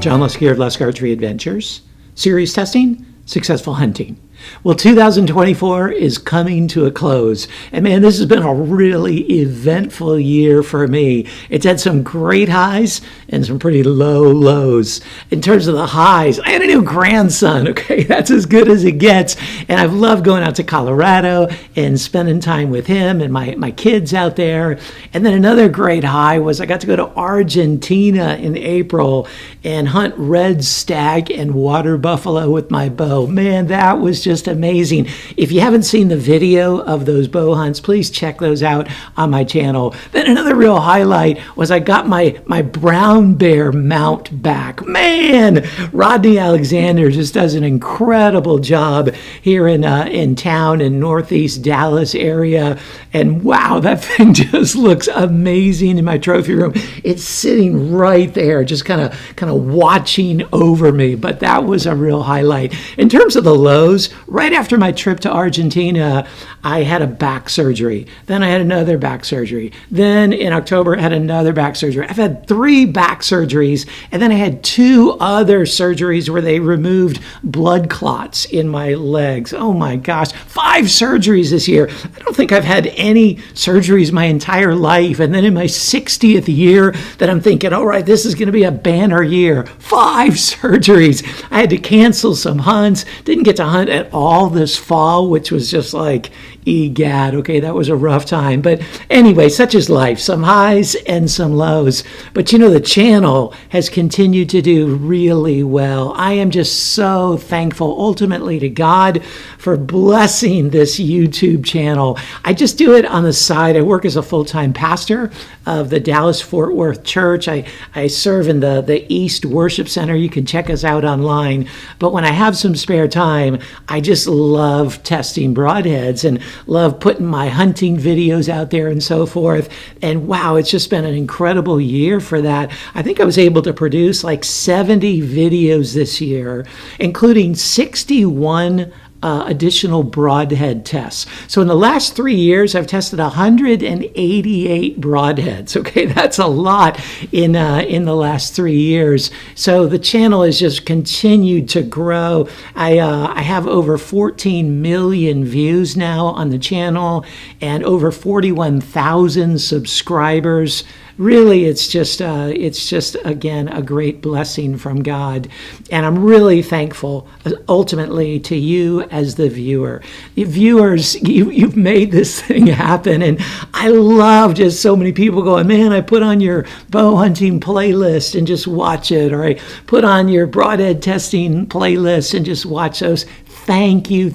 John Lusk here of Lusk Archery Adventures. Series testing, successful hunting. Well, 2024 is coming to a close. And man, this has been a really eventful year for me. It's had some great highs and some pretty low lows. In terms of the highs, I had a new grandson, okay? That's as good as it gets. And I've loved going out to Colorado and spending time with him and my kids out there. And then another great high was I got to go to Argentina in April and hunt red stag and water buffalo with my bow. Man, that was just amazing. If you haven't seen the video of those bow hunts, please check those out on my channel. Then another real highlight was I got my brown bear mount back. Man, Rodney Alexander just does an incredible job here in town in Northeast Dallas area. And wow, that thing just looks amazing in my trophy room. It's sitting right there, just kind of watching over me. But that was a real highlight. In terms of the lows, right after my trip to Argentina, I had a back surgery. Then I had another back surgery. Then in October, I had another back surgery. I've had 3 back surgeries, and then I had 2 other surgeries where they removed blood clots in my legs. Oh my gosh, 5 surgeries this year. I don't think I've had any surgeries my entire life. And then in my 60th year that I'm thinking, all right, this is going to be a banner year. 5 surgeries. I had to cancel some hunts. Didn't get to hunt at all this fall, which was just like, egad, okay, that was a rough time. But anyway, such is life, some highs and some lows. But you know, the channel has continued to do really well. I am just so thankful ultimately to God for blessing this YouTube channel. I just do it on the side. I work as a full-time pastor of the Dallas-Fort Worth Church. I serve in the East Worship Center. You can check us out online. But when I have some spare time, I just love testing broadheads and love putting my hunting videos out there and so forth. And wow, it's just been an incredible year for that. I think I was able to produce like 70 videos this year, including 61 additional broadhead tests. So in the last 3 years, I've tested 188 broadheads. Okay, that's a lot in the last 3 years. So the channel has just continued to grow. I have over 14 million views now on the channel and over 41,000 subscribers. Really, it's just again a great blessing from God, and I'm really thankful ultimately to you as the viewer. Viewers, you've made this thing happen, and I love just so many people going, man, I put on your bow hunting playlist and just watch it, or I put on your broadhead testing playlist and just watch those. Thank you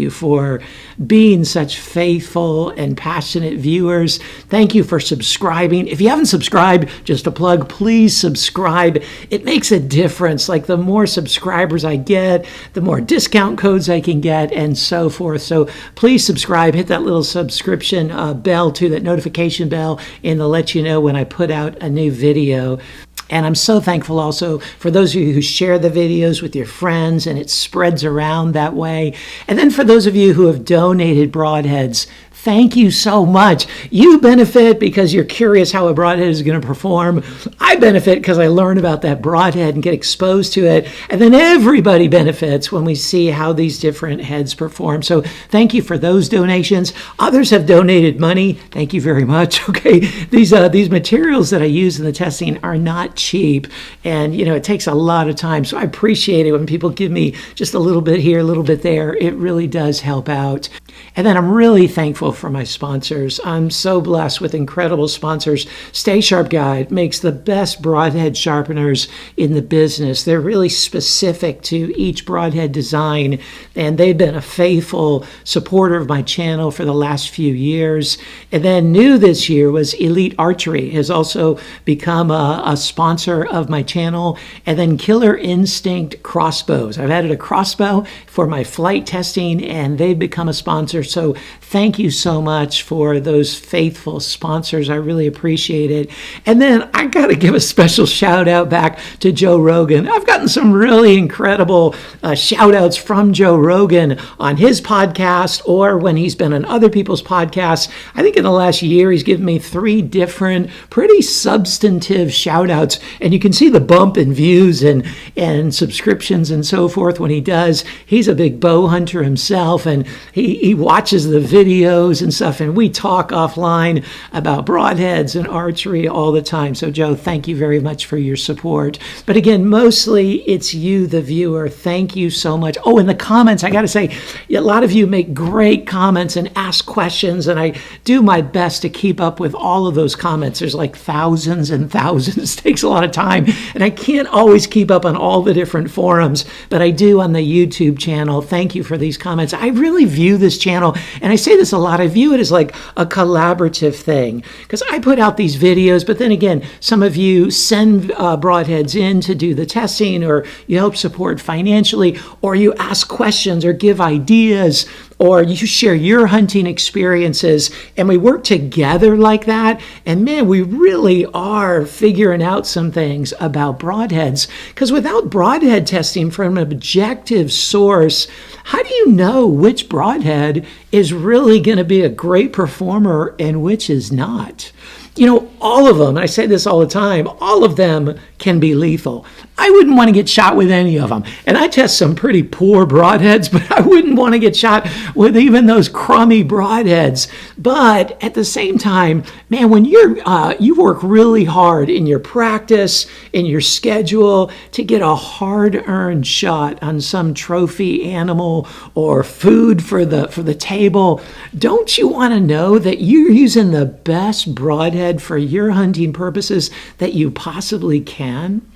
for being such faithful and passionate viewers. Thank you for subscribing. If you haven't subscribed, just a plug, please subscribe. It makes a difference. Like the more subscribers I get, the more discount codes I can get and so forth. So please subscribe, hit that little subscription bell too, that notification bell, and they'll let you know when I put out a new video. And I'm so thankful also for those of you who share the videos with your friends and it spreads around that way. And then for those of you who have donated broadheads, thank you so much. You benefit because you're curious how a broadhead is going to perform. I benefit because I learn about that broadhead and get exposed to it. And then everybody benefits when we see how these different heads perform. So thank you for those donations. Others have donated money. Thank you very much. Okay, these materials that I use in the testing are not cheap, and you know, it takes a lot of time. So I appreciate it when people give me just a little bit here, a little bit there. It really does help out. And then I'm really thankful for my sponsors. I'm so blessed with incredible sponsors. Stay Sharp Guide makes the best broadhead sharpeners in the business. They're really specific to each broadhead design, and they've been a faithful supporter of my channel for the last few years. And then new this year was Elite Archery has also become a sponsor of my channel. And then Killer Instinct Crossbows. I've added a crossbow for my flight testing, and they've become a sponsor. So thank you so so much for those faithful sponsors. I really appreciate it. And then I got to give a special shout out back to Joe Rogan. I've gotten some really incredible shout outs from Joe Rogan on his podcast or when he's been on other people's podcasts. I think in the last year, he's given me 3 different pretty substantive shout outs. And you can see the bump in views and subscriptions and so forth when he does. He's a big bow hunter himself, and he watches the videos and stuff, and we talk offline about broadheads and archery all the time. So Joe, thank you very much for your support. But again, mostly it's you, the viewer. Thank you so much. Oh, in the comments, I got to say, a lot of you make great comments and ask questions, and I do my best to keep up with all of those comments. There's like thousands and thousands. It takes a lot of time, and I can't always keep up on all the different forums, but I do on the YouTube channel. Thank you for these comments. I really view this channel, and I say this a lot, I view it as like a collaborative thing, because I put out these videos, but then again, some of you send broadheads in to do the testing, or you help support financially, or you ask questions or give ideas, or you share your hunting experiences, and we work together like that. And man, we really are figuring out some things about broadheads, because without broadhead testing from an objective source, how do you know which broadhead is really going to be a great performer and which is not? You know, all of them, and I say this all the time, all of them can be lethal. I wouldn't want to get shot with any of them. And I test some pretty poor broadheads, but I wouldn't want to get shot with even those crummy broadheads. But at the same time, man, when you work really hard in your practice, in your schedule to get a hard-earned shot on some trophy animal or food for the table, don't you want to know that you're using the best broadhead for your hunting purposes that you possibly can?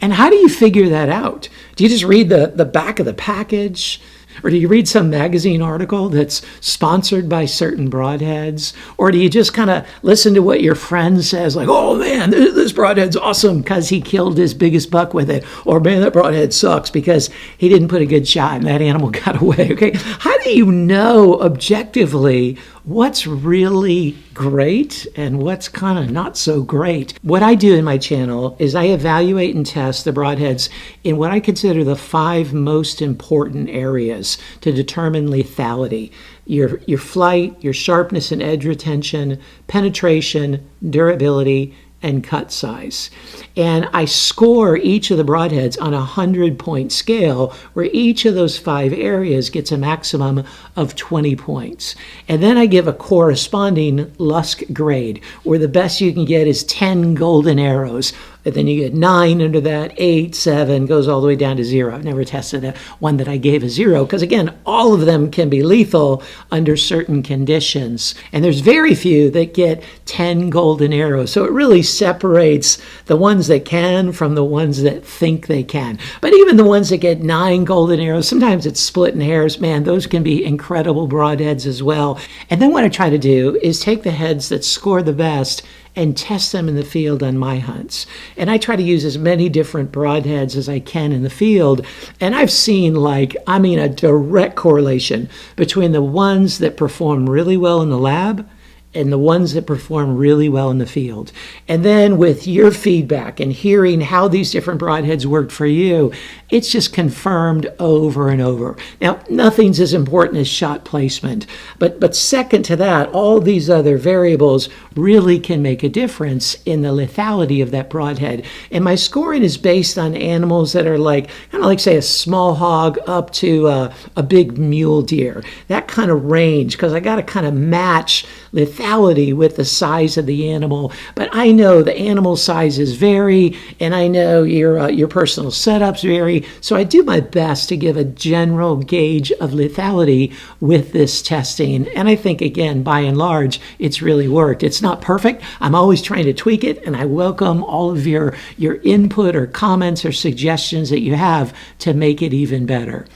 And how do you figure that out? Do you just read the back of the package? Or do you read some magazine article that's sponsored by certain broadheads? Or do you just kind of listen to what your friend says, like, oh man, this broadhead's awesome because he killed his biggest buck with it. Or man, that broadhead sucks because he didn't put a good shot and that animal got away, okay? How do you know objectively what's really great and what's kind of not so great? What I do in my channel is I evaluate and test the broadheads in what I consider the 5 most important areas to determine lethality. Your flight, your sharpness and edge retention, penetration, durability, and cut size. And I score each of the broadheads on a 100-point scale, where each of those 5 areas gets a maximum of 20 points. And then I give a corresponding LUSK grade, where the best you can get is 10 golden arrows. And then you get 9 under that, 8, 7, goes all the way down to 0. I've never tested one that I gave a 0, because again, all of them can be lethal under certain conditions. And there's very few that get 10 golden arrows. So it really separates the ones that can from the ones that think they can. But even the ones that get 9 golden arrows, sometimes it's splitting hairs. Man, those can be incredible broadheads as well. And then what I try to do is take the heads that score the best and test them in the field on my hunts. And I try to use as many different broadheads as I can in the field. And I've seen a direct correlation between the ones that perform really well in the lab and the ones that perform really well in the field. And then with your feedback and hearing how these different broadheads worked for you, it's just confirmed over and over. Now, nothing's as important as shot placement, but second to that, all these other variables really can make a difference in the lethality of that broadhead. And my scoring is based on animals that are kind of like say a small hog up to a big mule deer, that kind of range, because I got to kind of match lethality with the size of the animal. But I know the animal sizes vary, and I know your personal setups vary, so I do my best to give a general gauge of lethality with this testing. And I think, again, by and large, it's really worked. It's not perfect. I'm always trying to tweak it, and I welcome all of your input or comments or suggestions that you have to make it even better.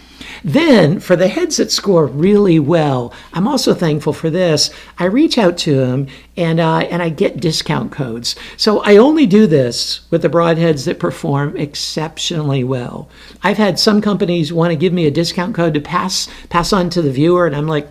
Then, for the heads that score really well, I'm also thankful for this. I reach out to them and I get discount codes. So I only do this with the broadheads that perform exceptionally well. I've had some companies want to give me a discount code to pass on to the viewer, and I'm like,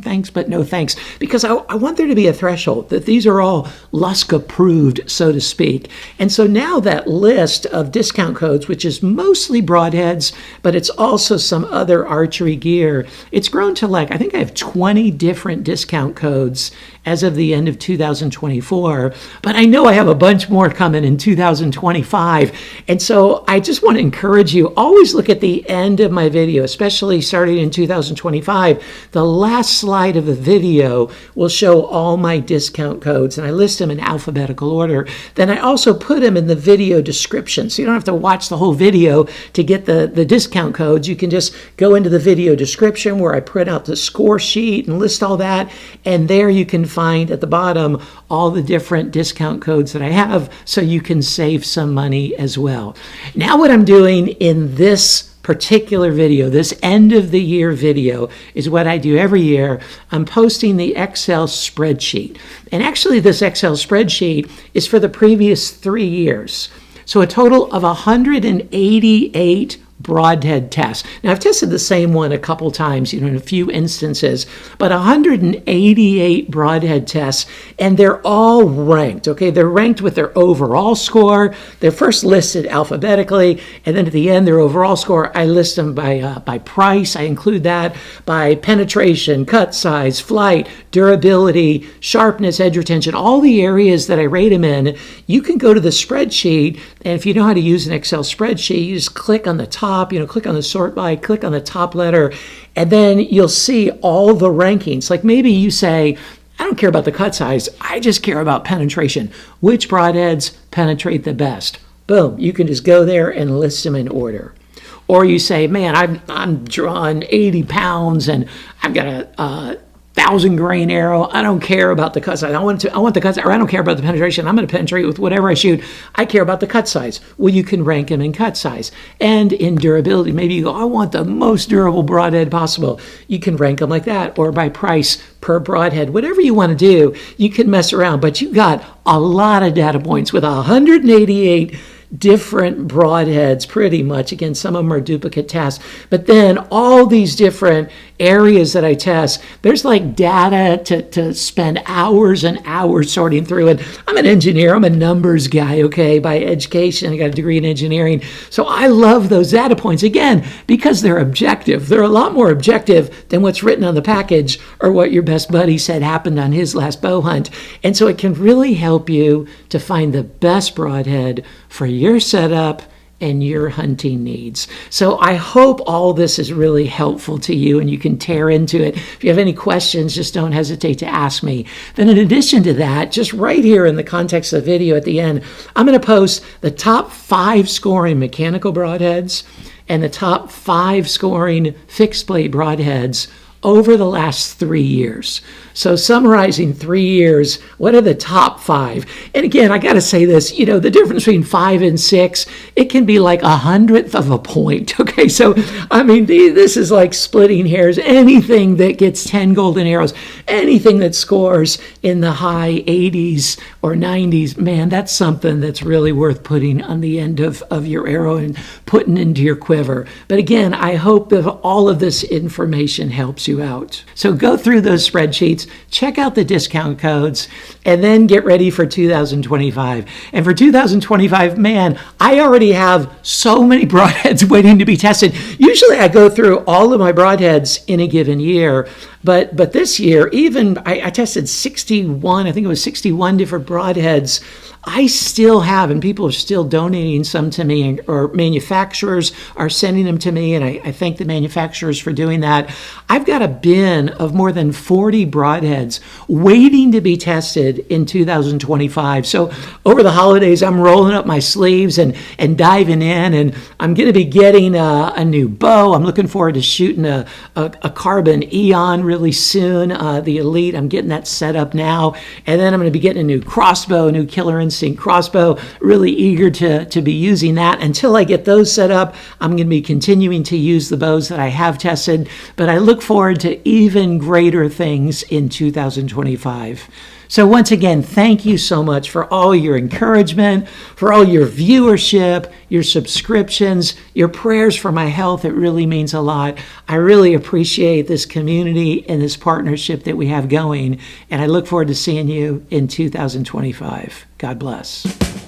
thanks, but no thanks, because I want there to be a threshold that these are all LUSK approved, so to speak. And so now that list of discount codes, which is mostly broadheads, but it's also some other archery gear, it's grown to I think I have 20 different discount codes as of the end of 2024, but I know I have a bunch more coming in 2025. And so I just want to encourage you, always look at the end of my video, especially starting in 2025. The last slide of the video will show all my discount codes, and I list them in alphabetical order. Then I also put them in the video description, so you don't have to watch the whole video to get the discount codes. You can just go into the video description where I print out the score sheet and list all that, and there you can find at the bottom all the different discount codes that I have, so you can save some money as well. Now what I'm doing in this particular video, this end of the year video, is what I do every year. I'm posting the Excel spreadsheet. And actually this Excel spreadsheet is for the previous 3 years. So a total of 188 broadhead tests. Now, I've tested the same one a couple times, in a few instances, but 188 broadhead tests, and they're all ranked, okay? They're ranked with their overall score. They're first listed alphabetically, and then at the end, their overall score, I list them by price. I include that by penetration, cut size, flight, durability, sharpness, edge retention, all the areas that I rate them in. You can go to the spreadsheet, and if you know how to use an Excel spreadsheet, you just click on the top, click on the sort by, click on the top letter, and then you'll see all the rankings. Like maybe you say, I don't care about the cut size, I just care about penetration. Which broadheads penetrate the best? Boom, you can just go there and list them in order. Or you say, man, I'm drawing 80 pounds and I've got a 1,000 grain arrow. I don't care about the cut size. I want the cut size, or I don't care about the penetration. I'm going to penetrate with whatever I shoot. I care about the cut size. Well, you can rank them in cut size and in durability. Maybe you go, I want the most durable broadhead possible. You can rank them like that, or by price per broadhead. Whatever you want to do, you can mess around. But you got a lot of data points with 188 different broadheads, pretty much. Again, some of them are duplicate tests, but then all these different areas that I test, there's like data to spend hours and hours sorting through. And I'm an engineer, I'm a numbers guy, okay, by education. I got a degree in engineering. So I love those data points, again, because they're objective. They're a lot more objective than what's written on the package or what your best buddy said happened on his last bow hunt. And so it can really help you to find the best broadhead for your setup and your hunting needs. So I hope all this is really helpful to you and you can tear into it. If you have any questions, just don't hesitate to ask me. Then in addition to that, just right here in the context of the video at the end, I'm going to post the top 5 scoring mechanical broadheads and the top 5 scoring fixed blade broadheads over the last 3 years. So summarizing 3 years, what are the top 5? And again, I got to say this, the difference between 5 and 6, it can be like 1/100th of a point. Okay, so I mean, this is like splitting hairs. Anything that gets 10 golden arrows, anything that scores in the high 80s or 90s, man, that's something that's really worth putting on the end of your arrow and putting into your quiver. But again, I hope that all of this information helps you out. So go through those spreadsheets, check out the discount codes, and then get ready for 2025. And for 2025, man, I already have so many broadheads waiting to be tested. Usually I go through all of my broadheads in a given year, but this year, even I tested 61, I think it was 61 different broadheads. I still have, and people are still donating some to me, or manufacturers are sending them to me, and I thank the manufacturers for doing that. I've got a bin of more than 40 broadheads waiting to be tested in 2025. So over the holidays, I'm rolling up my sleeves and diving in, and I'm going to be getting a new bow. I'm looking forward to shooting a carbon Eon really soon, the Elite. I'm getting that set up now, and then I'm going to be getting a new crossbow, a new killer instinct instinct crossbow. Really eager to be using that. Until I get those set up, I'm going to be continuing to use the bows that I have tested, but I look forward to even greater things in 2025. So once again, thank you so much for all your encouragement, for all your viewership, your subscriptions, your prayers for my health. It really means a lot. I really appreciate this community and this partnership that we have going, and I look forward to seeing you in 2025. God bless.